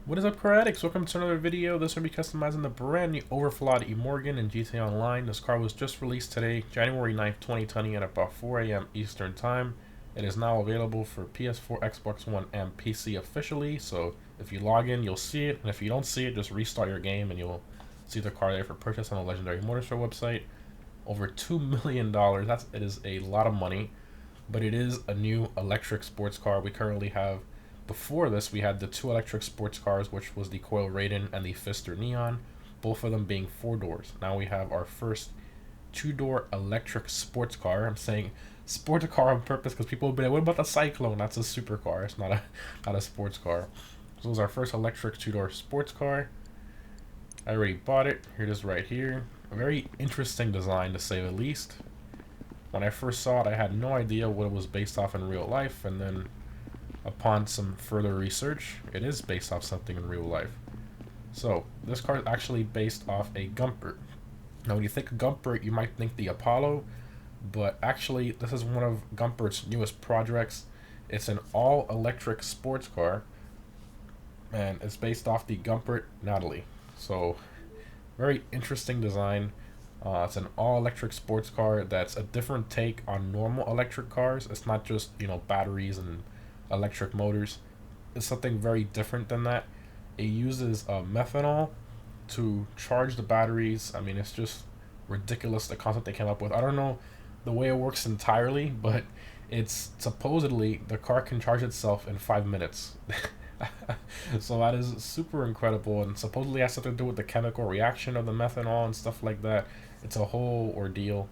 What is up, Karatics? Welcome to another video. This will be customizing the brand new Overflod Imorgon in GTA Online. This car was just released today, January 9th, 2020 at about 4 a.m. Eastern Time. It is now available for PS4, Xbox One, and PC officially, so if you log in, you'll see it, and if you don't see it, just restart your game and you'll see the car there for purchase on the Legendary Motorsport website. Over $2 million, it is a lot of money, but it is a new electric sports car. We currently have, before this, we had the two electric sports cars, which was the Coil Raiden and the Fister Neon, both of them being 4 doors. Now we have our first 2-door electric sports car. I'm saying sports car on purpose because people will be like, what about the Cyclone? That's a supercar. It's not a sports car. So it was our first electric 2-door sports car. I already bought it. Here it is right here. A very interesting design, to say the least. When I first saw it, I had no idea what it was based off in real life, and then upon some further research, it is based off something in real life. So this car is actually based off a Gumpert. Now when you think of Gumpert, you might think the Apollo, but actually this is one of Gumpert's newest projects. It's an all-electric sports car, and it's based off the Gumpert Nathalie. So very interesting design. It's an all-electric sports car that's a different take on normal electric cars. It's not just, you know, batteries and electric motors. It's something very different than that. It uses methanol to charge the batteries. I mean, it's just ridiculous, the concept they came up with. I don't know the way it works entirely, but it's supposedly the car can charge itself in 5 minutes. So that is super incredible, and supposedly has something to do with the chemical reaction of the methanol and stuff like that. It's a whole ordeal.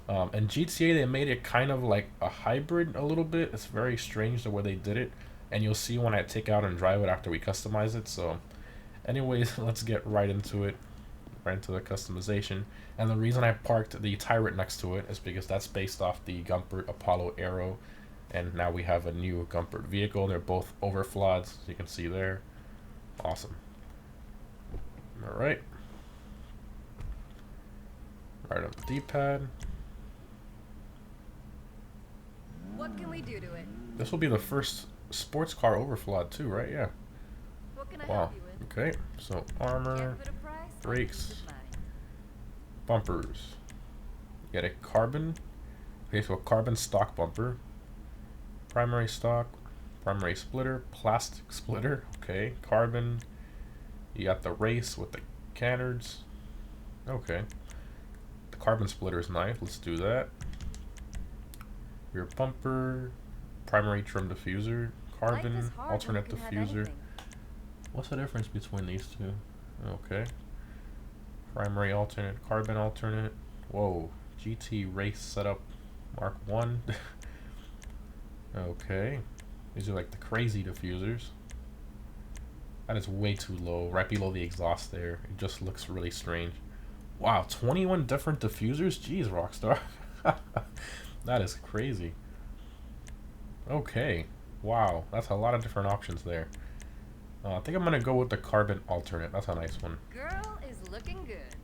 And GTA, they made it kind of like a hybrid a little bit. It's very strange the way they did it, and you'll see when I take out and drive it after we customize it. So anyways, let's get right into it, right into the customization. And the reason I parked the Tyrant next to it is because that's based off the Gumpert Apollo Aero, and now we have a new Gumpert vehicle. They're both Overflods, as you can see there. Awesome. Alright. Right on the D-pad. What can we do to it? This will be the first sports car Overflod too, right? Yeah. What can I Wow. help you with? Okay, so armor, Can't put a price on brakes, peace of mind. bumpers. You got a carbon. Okay, so a carbon stock bumper. Primary stock, primary splitter, plastic splitter. Okay, carbon. You got the race with the canards. Okay. The carbon splitter is nice. Let's do that. Rear bumper, primary trim diffuser, carbon, Life is hard when alternate you can have diffuser. anything. What's the difference between these two? Okay. Primary alternate, carbon alternate. Whoa. GT race setup Mark 1. Okay. These are like the crazy diffusers. That is way too low, right below the exhaust there. It just looks really strange. Wow, 21 different diffusers? Jeez, Rockstar. That is crazy. Okay. Wow, that's a lot of different options there. I think I'm going to go with the carbon alternate. That's a nice one. Girl is looking good.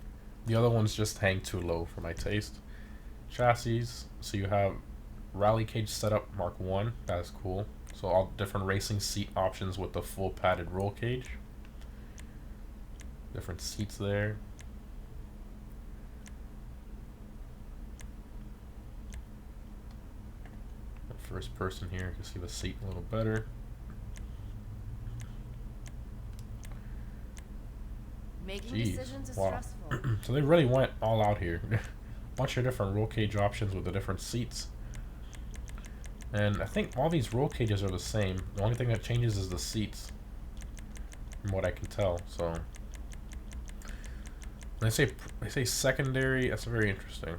The other ones just hang too low for my taste. Chassis. So you have rally cage setup Mark 1. That is cool. So all different racing seat options with the full padded roll cage. Different seats there. First person here, you can see the seat a little better. Making Jeez, decisions is wow. stressful. So they really went all out here. Bunch of different roll cage options with the different seats. And I think all these roll cages are the same. The only thing that changes is the seats, from what I can tell. So when they say secondary, that's very interesting.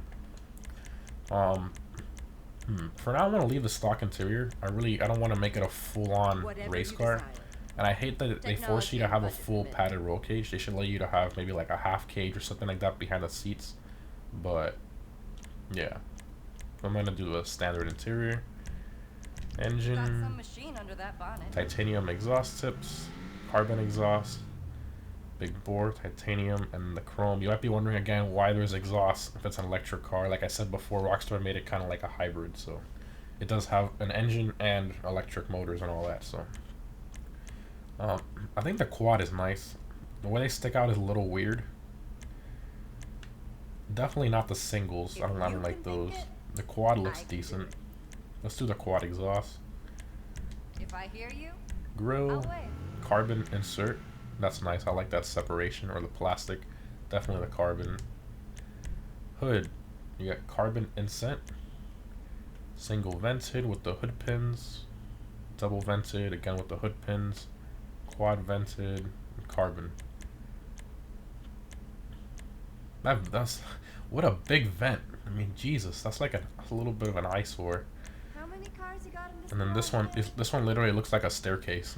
For now, I want to leave the stock interior. I don't want to make it a full-on Whatever race you car. decide. And I hate that they force you to Technology have a and budget full permit. padded roll cage. They should let you to have maybe like a half cage or something like that behind the seats. But yeah, I'm gonna do the standard interior. Got some Engine, machine under that bonnet. titanium exhaust tips, carbon exhaust, big bore, titanium, and the chrome. You might be wondering again why there's exhaust if it's an electric car. Like I said before, Rockstar made it kind of like a hybrid, so it does have an engine and electric motors and all that. So I think the quad is nice. The way they stick out is a little weird. Definitely not the singles. I don't like those. The quad looks decent. Let's do the quad exhaust. If I hear you, Grill, I'll wait. carbon insert. That's nice. I like that separation, or the plastic. Definitely the carbon. Hood. You got carbon insert. Single vented with the hood pins. Double vented again with the hood pins. Quad vented. Carbon. That's what a big vent. I mean, Jesus, that's like a little bit of an eyesore. How many cars you got in this? And then this one literally looks like a staircase.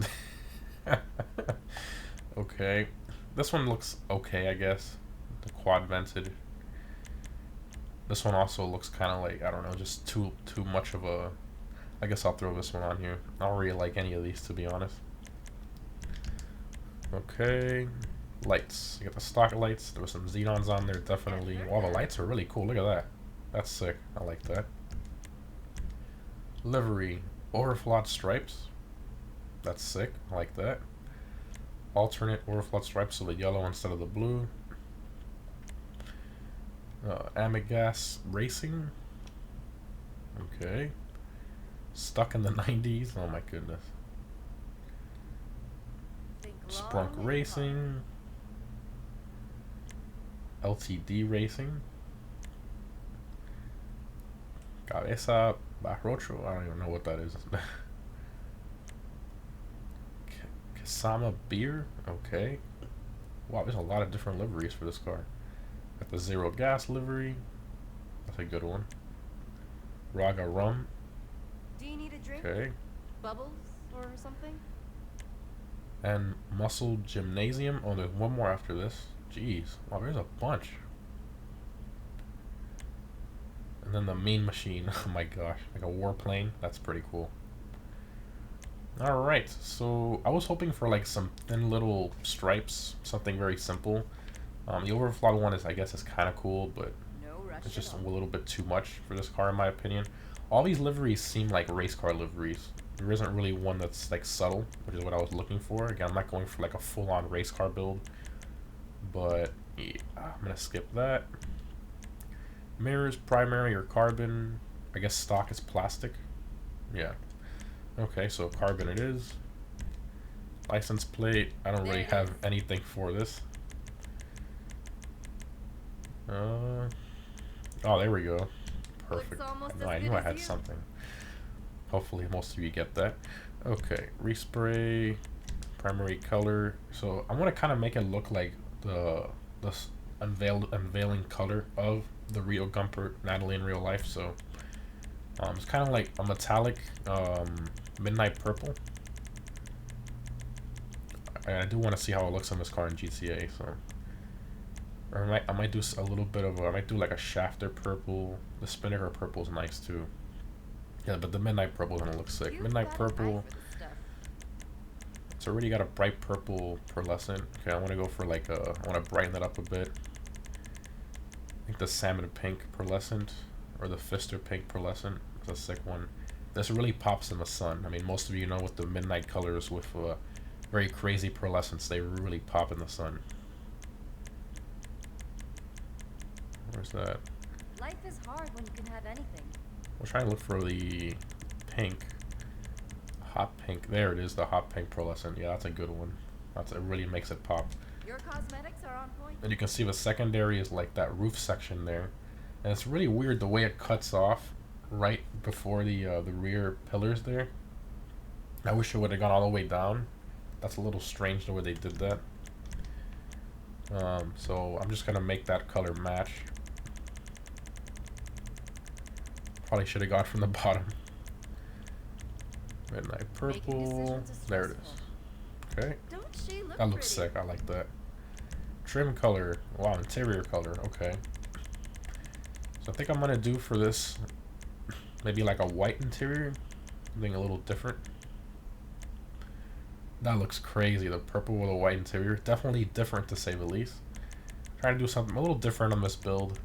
Okay, this one looks okay, I guess. The quad vented. This one also looks kind of like, I don't know, just too much of a. I guess I'll throw this one on here. I don't really like any of these, to be honest. Okay, lights. You got the stock lights. There were some xenons on there, definitely. Well, the lights are really cool. Look at that. That's sick. I like that. Livery. Overflod stripes. That's sick. I like that. Alternate overflod stripes, so the yellow instead of the blue. Amigas Racing. Okay. Stuck in the 90s. Oh my goodness. Sprunk Racing. LTD Racing. Cabeza Barrocho. I don't even know what that is. Kasama Beer. Okay. Wow, there's a lot of different liveries for this car. Got the Zero Gas livery. That's a good one. Raga Rum. Do you need a drink? Okay. Bubbles or something? And Muscle Gymnasium. Oh, there's one more after this. Jeez. Wow, there's a bunch. And then the Mean Machine. Oh my gosh. Like a warplane. That's pretty cool. Alright, so I was hoping for like some thin little stripes. Something very simple. The Overflod one is, I guess, is kind of cool, but No rush it's just a at all. little bit too much for this car in my opinion. All these liveries seem like race car liveries. There isn't really one that's like subtle, which is what I was looking for. Again, I'm not going for like a full-on race car build, but yeah, I'm gonna skip that. Mirrors, primary or carbon. I guess stock is plastic. Yeah. Okay, so carbon it is. License plate. I don't really have anything for this. Oh, there we go. Perfect. I knew I had something. Hopefully most of you get that. Okay, respray, primary color. So I want to kind of make it look like the unveiling color of the real Gumpert Nathalie in real life. So it's kind of like a metallic midnight purple. I do want to see how it looks on this car in GTA. So. Or I might do a little bit of I might do like a shafter purple. The Spinnaker purple is nice too. Yeah, but the midnight purple is gonna look sick. Midnight purple. It's already got a bright purple pearlescent. Okay, I want to go for like I want to brighten that up a bit. I think the salmon pink pearlescent or the Fister pink pearlescent is a sick one. This really pops in the sun. I mean, most of you know with the midnight colors with very crazy pearlescents, they really pop in the sun. Where's that? Life is hard when you can have anything. We'll try to look for the pink. Hot pink. There it is, the hot pink pearlescent. Yeah, that's a good one. It really makes it pop. Your cosmetics are on point. And you can see the secondary is like that roof section there. And it's really weird the way it cuts off right before the rear pillars there. I wish it would have gone all the way down. That's a little strange the way they did that. So I'm just gonna make that color match. Probably should have gone from the bottom. Midnight purple. There it is. Okay. Don't she look That looks pretty? sick. I like that. Trim color. Wow, interior color. Okay. So I think I'm gonna do for this maybe like a white interior. Something a little different. That looks crazy. The purple with a white interior. Definitely different to say the least. Trying to do something a little different on this build.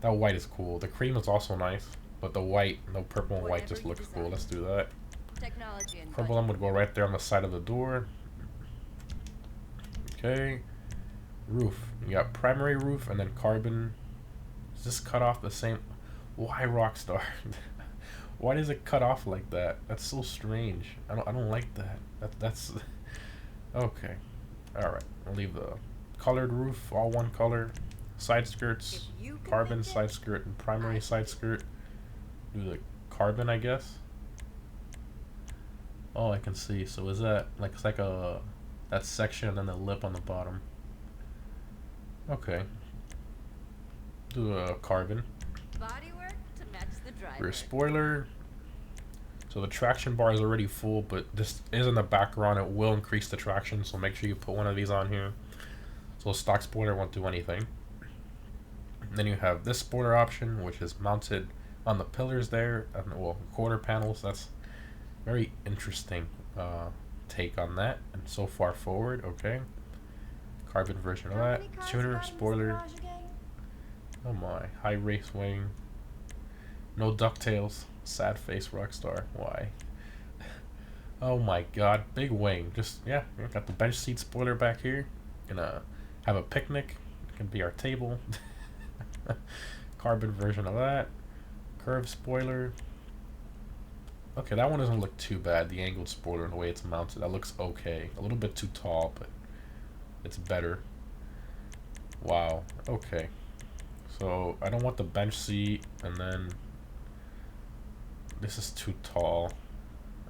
That white is cool. The cream is also nice, but the white, the purple and white just looks cool. Let's do that. Technology and Purple, I'm gonna go right there on the side of the door. Okay. Roof. You got primary roof and then carbon. Is this cut off the same? Why Rockstar? Why does it cut off like that? That's so strange. I don't like that. That's okay. All right. I'll leave the colored roof all one color. Side skirts, If you can carbon make it, side skirt and primary I side can. skirt. Do the carbon, I guess. Oh, I can see. So is that like it's like a that section and then the lip on the bottom? Okay. Do a carbon. Bodywork to match the driver. Rear spoiler. So the traction bar is already full, but this is in the background. It will increase the traction, so make sure you put one of these on here. So stock spoiler won't do anything. And then you have this spoiler option, which is mounted on the pillars there, and well, quarter panels. That's very interesting take on that. And so far forward, okay. Carbon version of How that. many cars Tuner, got in this spoiler. garage again? Oh my. High race wing. No DuckTales. Sad face Rockstar. Why? Oh my god. Big wing. Just, yeah. Got the bench seat spoiler back here. Gonna have a picnic. It can be our table. Carbon version of that. Curved spoiler. Okay, that one doesn't look too bad. The angled spoiler and the way it's mounted. That looks okay. A little bit too tall, but it's better. Wow. Okay. So I don't want the bench seat, and then this is too tall.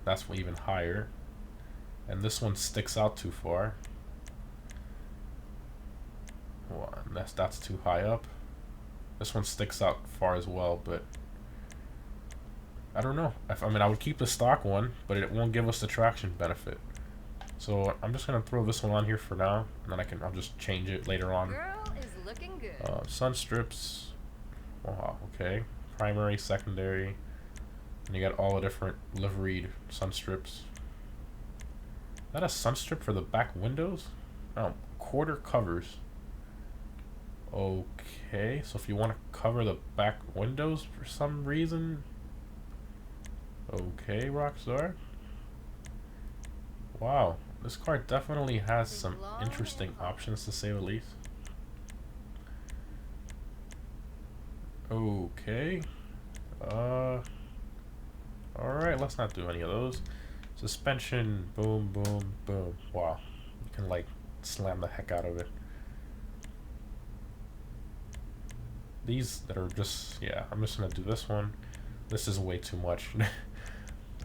That's even higher. And this one sticks out too far. Well, that's too high up. This one sticks out far as well, but I don't know. I mean, I would keep the stock one, but it won't give us the traction benefit. So I'm just gonna throw this one on here for now, and then I'll just change it later on. Girl is looking good. Sun strips. Wow, okay. Primary, secondary. And you got all the different liveried sun strips. Is that a sun strip for the back windows? Oh, quarter covers. Okay, so if you want to cover the back windows for some reason. Okay, Rockstar. Wow, this car definitely has some interesting options to say the least. Okay. Alright, let's not do any of those. Suspension, boom, boom, boom. Wow. You can like slam the heck out of it. These that are just, yeah, I'm just gonna do this one. This is way too much.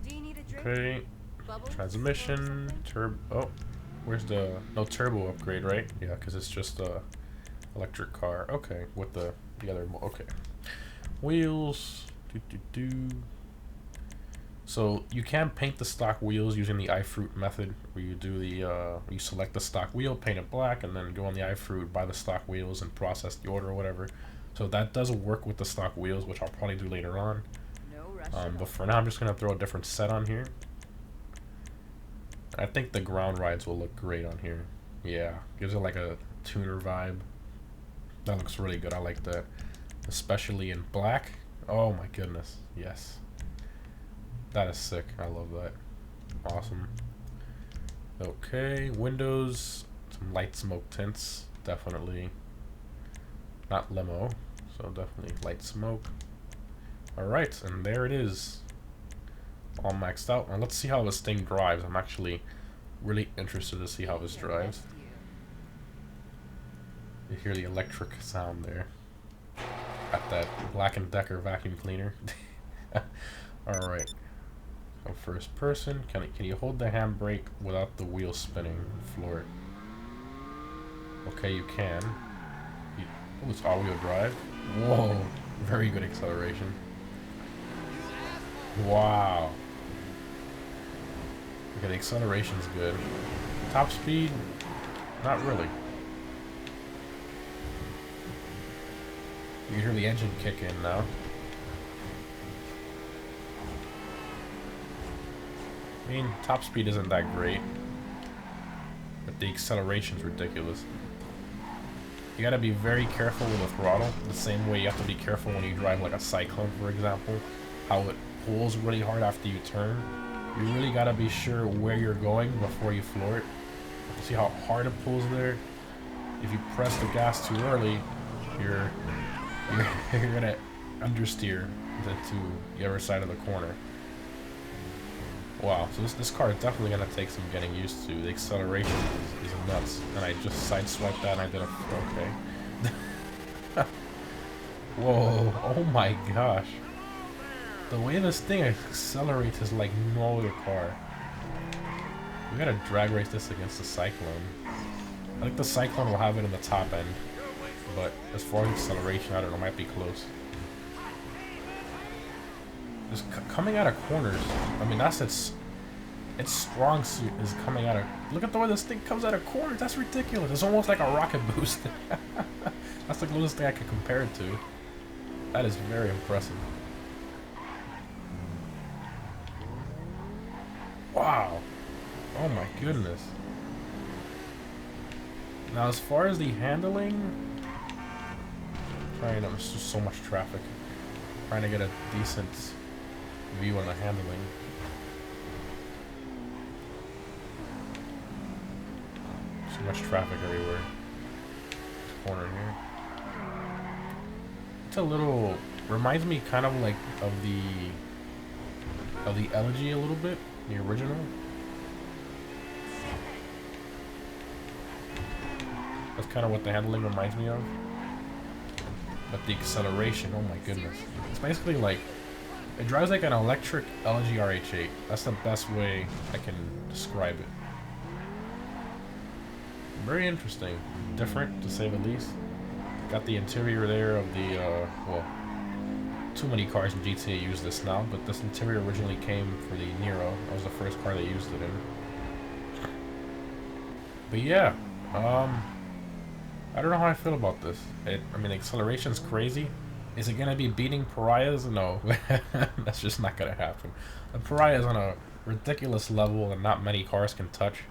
Do you need a drink? Okay. Bubbles or Transmission, something? turbo. Oh, where's the no turbo upgrade, right? Yeah, because it's just a electric car. Okay, with the other. Okay, wheels. So you can paint the stock wheels using the iFruit method, where you do the you select the stock wheel, paint it black, and then go on the iFruit, buy the stock wheels, and process the order or whatever. So that does work with the stock wheels, which I'll probably do later on. No rush at all. But for now, I'm just gonna throw a different set on here. I think the ground rides will look great on here. Yeah, gives it like a tuner vibe. That looks really good. I like that, especially in black. Oh my goodness, yes. That is sick. I love that. Awesome. Okay, windows, some light smoke tints, definitely. Not limo, so definitely light smoke. Alright, and there it is. All maxed out. Now let's see how this thing drives. I'm actually really interested to see how this drives. You hear the electric sound there. At that Black & Decker vacuum cleaner. Alright. So first person, can you hold the handbrake without the wheel spinning? Floor it. Okay, you can. Oh, it's all-wheel drive. Whoa, very good acceleration. Wow. Okay, the acceleration's good. Top speed, not really. You hear the engine kick in now. I mean, top speed isn't that great, but the acceleration's ridiculous. You gotta be very careful with the throttle, the same way you have to be careful when you drive like a Cyclone, for example, how it pulls really hard after you turn. You really gotta be sure where you're going before you floor it. See how hard it pulls there? If you press the gas too early, you're you're gonna understeer to the other side of the corner. Wow, so this car is definitely gonna take some getting used to. The acceleration is nuts, and I just sideswiped that and I did a okay. Whoa! Oh my gosh! The way this thing accelerates is like no other car. We gotta drag race this against the Cyclone. I think the Cyclone will have it in the top end, but as far as acceleration, I don't know, might be close. Just coming out of corners, I mean, that's its strong suit is coming out of. Look at the way this thing comes out of corners. That's ridiculous. It's almost like a rocket boost. That's the closest thing I could compare it to. That is very impressive. Wow. Oh my goodness. Now, as far as the handling, trying to, there's just so much traffic. Trying to get a decent view on the handling. So much traffic everywhere. This corner here. It's a little, reminds me kind of like of the Elegy a little bit, the original. That's kind of what the handling reminds me of. But the acceleration, oh my goodness. It's basically like, it drives like an electric LG RH8. That's the best way I can describe it. Very interesting. Different, to say the least. Got the interior there of the, well, too many cars in GTA use this now, but this interior originally came for the Nero. That was the first car they used it in. But yeah, I don't know how I feel about this. I mean, the acceleration's crazy. Is it gonna be beating Pariah's? No. That's just not gonna happen. The Pariah is on a ridiculous level that not many cars can touch.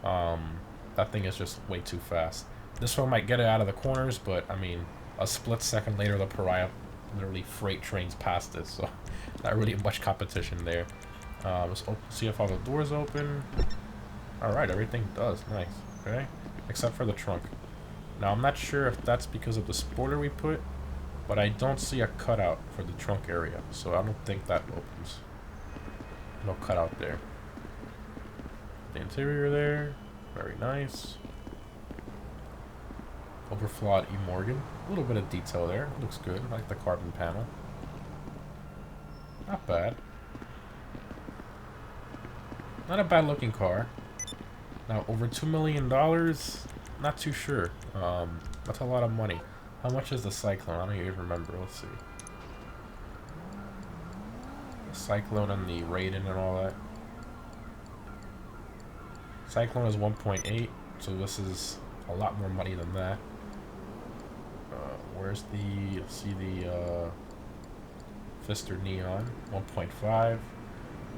That thing is just way too fast. This one might get it out of the corners, but I mean, a split second later, the Pariah literally freight trains past it, so not really much competition there. Let's see if all the doors open. Alright, everything does. Nice. Okay. Except for the trunk. Now, I'm not sure if that's because of the spoiler we put, but I don't see a cutout for the trunk area, so I don't think that opens. No cutout there. The interior there, very nice. Overflod Imorgon, a little bit of detail there, looks good. I like the carbon panel. Not bad. Not a bad looking car. Now, over $2 million, not too sure. That's a lot of money. How much is the Cyclone? I don't even remember. Let's see. The Cyclone and the Raiden and all that. Cyclone is 1.8, so this is a lot more money than that. Where's the, let's see, the Fister Neon, 1.5,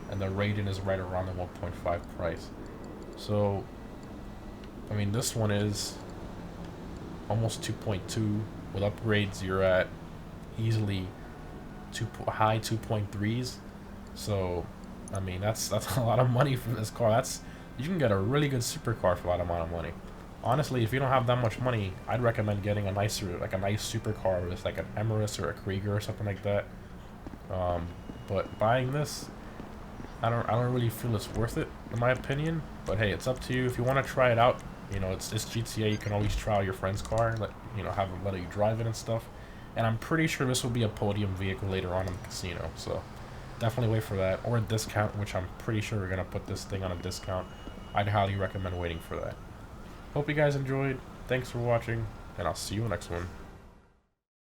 and the Raiden is right around the 1.5 price. So, I mean, this one is almost 2.2. With upgrades, you're at easily high 2.3s. So, I mean, that's a lot of money for this car. You can get a really good supercar for that amount of money. Honestly, if you don't have that much money, I'd recommend getting a nice supercar with like an Emirates or a Krieger or something like that. But buying this, I don't really feel it's worth it, in my opinion. But hey, it's up to you. If you want to try it out, you know, it's GTA. You can always try out your friend's car, let you drive it and stuff. And I'm pretty sure this will be a podium vehicle later on in the casino. So definitely wait for that, or a discount, which I'm pretty sure we're gonna put this thing on a discount. I'd highly recommend waiting for that. Hope you guys enjoyed. Thanks for watching, and I'll see you in the next one.